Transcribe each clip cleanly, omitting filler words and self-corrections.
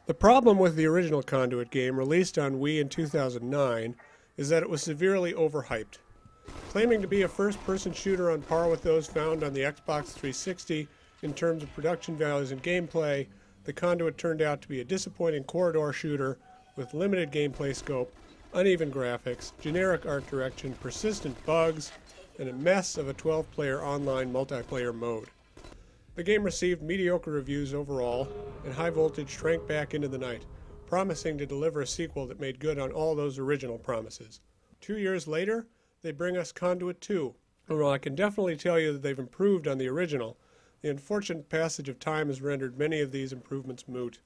The problem with the original Conduit game, released on Wii in 2009, is that it was severely overhyped. Claiming to be a first-person shooter on par with those found on the Xbox 360 in terms of production values and gameplay, the Conduit turned out to be a disappointing corridor shooter with limited gameplay scope, uneven graphics, generic art direction, persistent bugs, and a mess of a 12-player online multiplayer mode. The game received mediocre reviews overall, and High Voltage shrank back into the night, promising to deliver a sequel that made good on all those original promises. 2 years later, they bring us Conduit 2, and while I can definitely tell you that they've improved on the original, the unfortunate passage of time has rendered many of these improvements moot.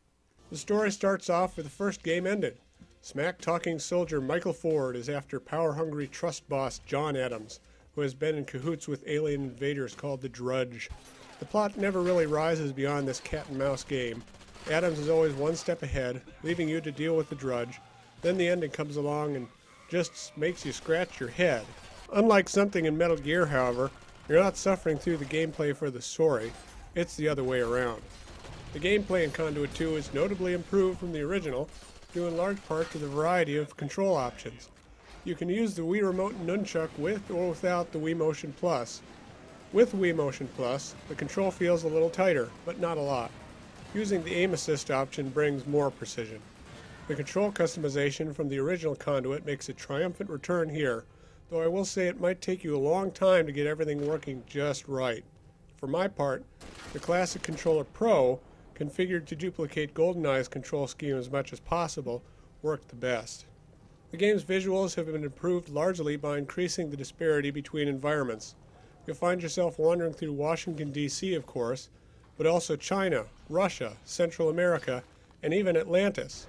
The story starts off where the first game ended. Smack-talking soldier Michael Ford is after power-hungry trust boss John Adams, who has been in cahoots with alien invaders called the Drudge. The plot never really rises beyond this cat-and-mouse game. Adams is always one step ahead, leaving you to deal with the Drudge. Then the ending comes along and just makes you scratch your head. Unlike something in Metal Gear, however, you're not suffering through the gameplay for the story. It's the other way around. The gameplay in Conduit 2 is notably improved from the original, due in large part to the variety of control options. You can use the Wii Remote and Nunchuck with or without the Wii Motion Plus. With Wii Motion Plus, the control feels a little tighter, but not a lot. Using the aim assist option brings more precision. The control customization from the original Conduit makes a triumphant return here, though I will say it might take you a long time to get everything working just right. For my part, the Classic Controller Pro, configured to duplicate GoldenEye's control scheme as much as possible, worked the best. The game's visuals have been improved largely by increasing the disparity between environments. You'll find yourself wandering through Washington, D.C., of course, but also China, Russia, Central America, and even Atlantis.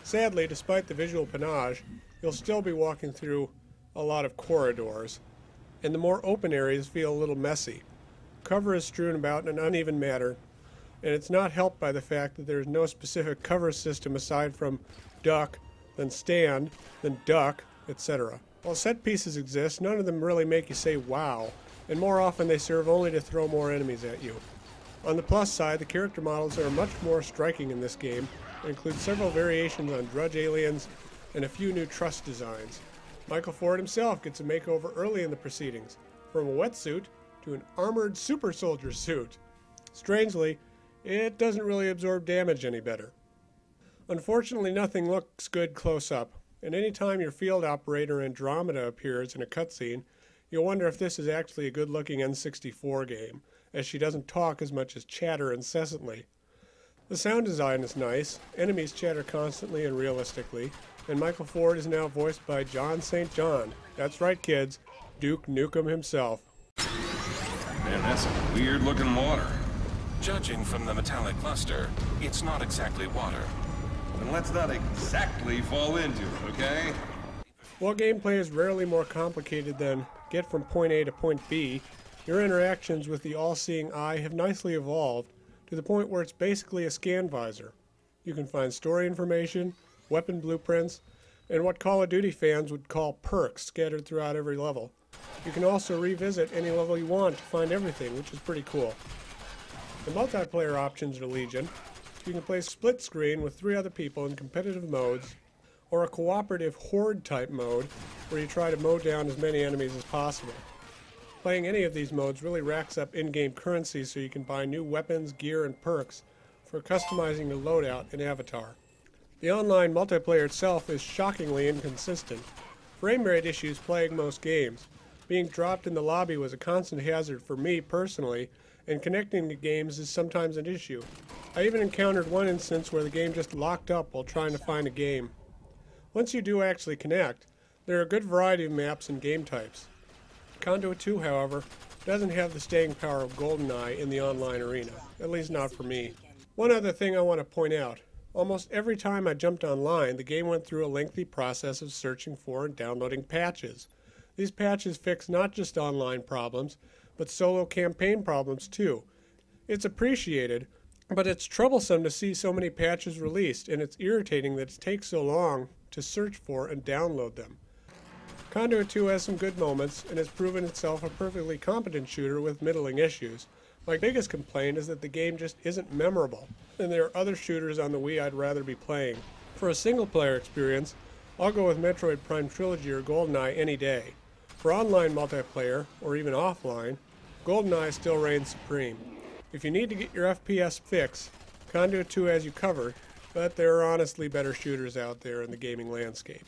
Sadly, despite the visual panache, you'll still be walking through a lot of corridors, and the more open areas feel a little messy. Cover is strewn about in an uneven manner, and it's not helped by the fact that there is no specific cover system aside from duck, then stand, then duck, etc. While set pieces exist, none of them really make you say wow, and more often they serve only to throw more enemies at you. On the plus side, the character models are much more striking in this game and include several variations on Drudge aliens and a few new truss designs. Michael Ford himself gets a makeover early in the proceedings, from a wetsuit to an armored super soldier suit. Strangely, it doesn't really absorb damage any better. Unfortunately, nothing looks good close up, and any time your field operator Andromeda appears in a cutscene, you'll wonder if this is actually a good-looking N64 game, as she doesn't talk as much as chatter incessantly. The sound design is nice, enemies chatter constantly and realistically, and Michael Ford is now voiced by John St. John. That's right, kids, Duke Nukem himself. Man, that's some weird-looking water. Judging from the metallic luster, it's not exactly water. Then let's not exactly fall into it, okay? While gameplay is rarely more complicated than get from point A to point B, your interactions with the all-seeing eye have nicely evolved to the point where it's basically a scan visor. You can find story information, weapon blueprints, and what Call of Duty fans would call perks scattered throughout every level. You can also revisit any level you want to find everything, which is pretty cool. The multiplayer options are legion. You can play split screen with 3 other people in competitive modes, or a cooperative horde-type mode where you try to mow down as many enemies as possible. Playing any of these modes really racks up in-game currency so you can buy new weapons, gear, and perks for customizing your loadout and avatar. The online multiplayer itself is shockingly inconsistent. Frame rate issues plague most games. Being dropped in the lobby was a constant hazard for me personally, and connecting to games is sometimes an issue. I even encountered one instance where the game just locked up while trying to find a game. Once you do actually connect, there are a good variety of maps and game types. Conduit 2, however, doesn't have the staying power of GoldenEye in the online arena, at least not for me. One other thing I want to point out. Almost every time I jumped online, the game went through a lengthy process of searching for and downloading patches. These patches fix not just online problems, but solo campaign problems too. It's appreciated, but it's troublesome to see so many patches released, and it's irritating that it takes so long to search for and download them. Conduit 2 has some good moments and has proven itself a perfectly competent shooter with middling issues, My biggest complaint is that the game just isn't memorable, and there are other shooters on the Wii I'd rather be playing. For a single-player experience, I'll go with Metroid Prime Trilogy or GoldenEye any day. For online multiplayer, or even offline, GoldenEye still reigns supreme. If you need to get your FPS fix, Conduit 2 has you covered, but there are honestly better shooters out there in the gaming landscape.